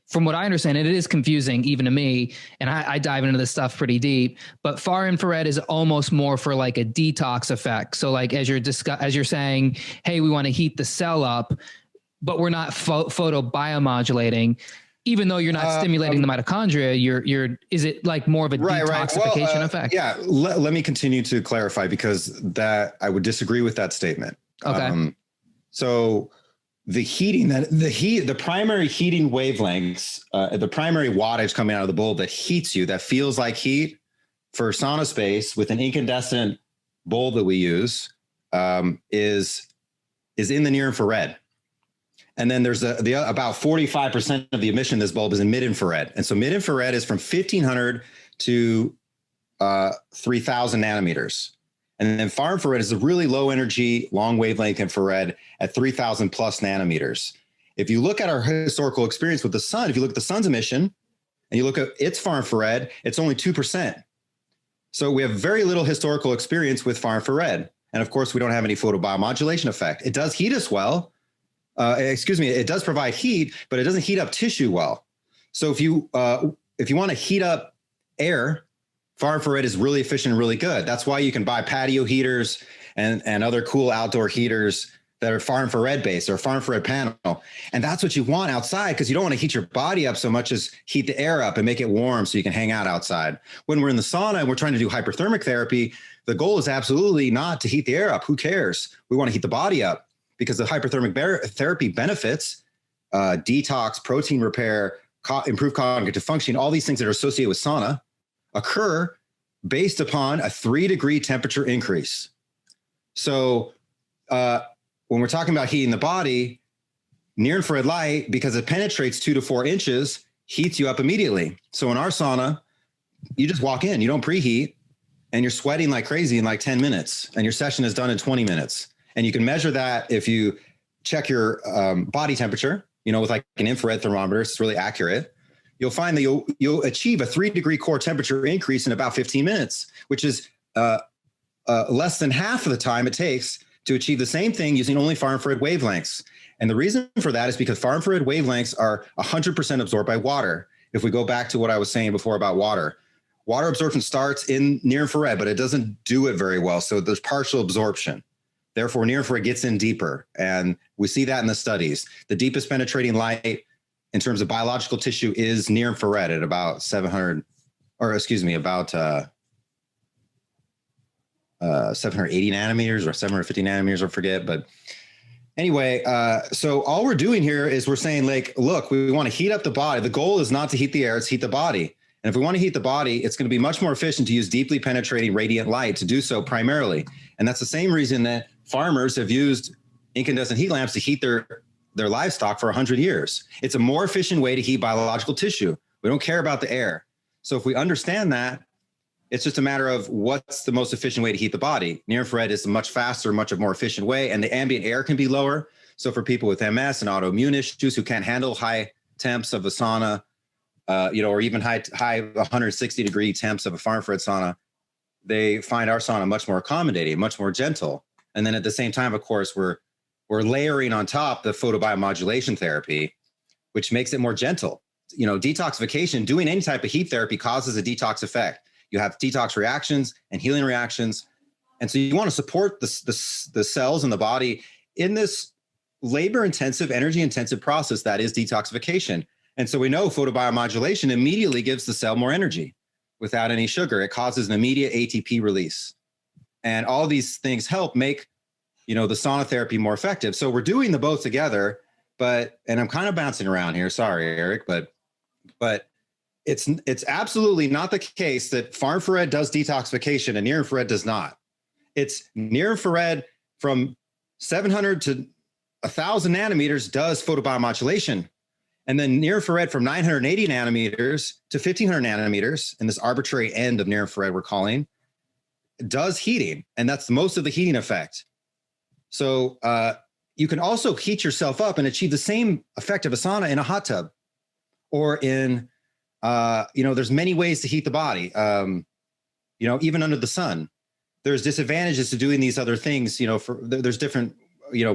from what I understand, it is confusing even to me. And I dive into this stuff pretty deep, but far infrared is almost more for like a detox effect. So like, as you're saying, hey, we want to heat the cell up, but we're not photobiomodulating. Even though you're not stimulating the mitochondria, is it like more of a detoxification effect? Yeah. Let me continue to clarify, because that I would disagree with that statement. Okay. So the primary heating wavelengths, the primary wattage coming out of the bulb that heats you, that feels like heat for SaunaSpace with an incandescent bulb that we use, is in the near infrared. And then there's about 45% of the emission of this bulb is in mid-infrared. And so mid-infrared is from 1500 to 3000 nanometers. And then far infrared is a really low energy, long wavelength infrared at 3000 plus nanometers. If you look at our historical experience with the sun, if you look at the sun's emission and you look at its far infrared, it's only 2%. So we have very little historical experience with far infrared. And of course, we don't have any photobiomodulation effect. It does heat us well. It does provide heat, but it doesn't heat up tissue well. So if you want to heat up air, far infrared is really efficient and really good. That's why you can buy patio heaters and other cool outdoor heaters that are far infrared based or far infrared panel. And that's what you want outside, because you don't want to heat your body up so much as heat the air up and make it warm so you can hang out outside. When we're in the sauna and we're trying to do hyperthermic therapy, the goal is absolutely not to heat the air up. Who cares? We want to heat the body up, because the hyperthermic therapy benefits, detox, protein repair, improved cognitive functioning, all these things that are associated with sauna occur based upon a 3-degree temperature increase. So when we're talking about heating the body, near infrared light, because it penetrates 2 to 4 inches, heats you up immediately. So in our sauna, you just walk in, you don't preheat, and you're sweating like crazy in like 10 minutes, and your session is done in 20 minutes. And you can measure that if you check your body temperature, with like an infrared thermometer. It's really accurate. You'll find that you'll achieve a 3-degree core temperature increase in about 15 minutes, which is less than half of the time it takes to achieve the same thing using only far infrared wavelengths. And the reason for that is because far infrared wavelengths are 100% absorbed by water. If we go back to what I was saying before about water absorption starts in near infrared, but it doesn't do it very well. So there's partial absorption. Therefore, near infrared gets in deeper. And we see that in the studies. The deepest penetrating light in terms of biological tissue is near infrared at about 780 nanometers or 750 nanometers, I forget. But anyway, so all we're doing here is we're saying, like, look, we want to heat up the body. The goal is not to heat the air, it's heat the body. And if we want to heat the body, it's going to be much more efficient to use deeply penetrating radiant light to do so primarily. And that's the same reason that farmers have used incandescent heat lamps to heat their livestock for 100 years. It's a more efficient way to heat biological tissue. We don't care about the air. So if we understand that, it's just a matter of what's the most efficient way to heat the body. Near infrared is a much faster, much more efficient way, and the ambient air can be lower. So for people with MS and autoimmune issues who can't handle high temps of a sauna, or even high 160-degree temps of a far infrared sauna, they find our sauna much more accommodating, much more gentle. And then at the same time, of course, we're layering on top the photobiomodulation therapy, which makes it more gentle. Detoxification, doing any type of heat therapy causes a detox effect. You have detox reactions and healing reactions. And so you want to support the cells in the body in this labor-intensive, energy-intensive process that is detoxification. And so we know photobiomodulation immediately gives the cell more energy without any sugar. It causes an immediate ATP release. And all these things help make, the sauna therapy more effective. So we're doing the both together, and I'm kind of bouncing around here. Sorry, Eric, but it's absolutely not the case that far infrared does detoxification and near infrared does not. It's near infrared from 700 to 1,000 nanometers does photobiomodulation. And then near infrared from 980 nanometers to 1,500 nanometers, in this arbitrary end of near infrared we're calling, does heating. And that's most of the heating effect. So you can also heat yourself up and achieve the same effect of a sauna in a hot tub or in, there's many ways to heat the body, even under the sun. There's disadvantages to doing these other things, there's different,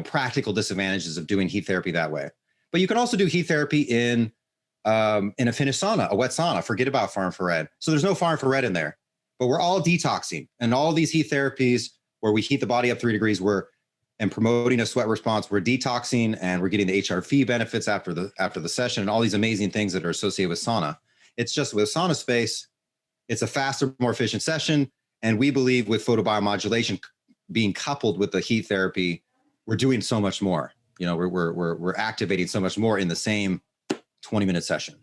practical disadvantages of doing heat therapy that way. But you can also do heat therapy in in a finished sauna, a wet sauna. Forget about far infrared. So there's no far infrared in there, but we're all detoxing, and all these heat therapies where we heat the body up 3 degrees, and promoting a sweat response, we're detoxing and we're getting the HRV benefits after the session and all these amazing things that are associated with sauna. It's just with SaunaSpace, it's a faster, more efficient session. And we believe with photobiomodulation being coupled with the heat therapy, we're doing so much more. You know, we're activating so much more in the same 20-minute session.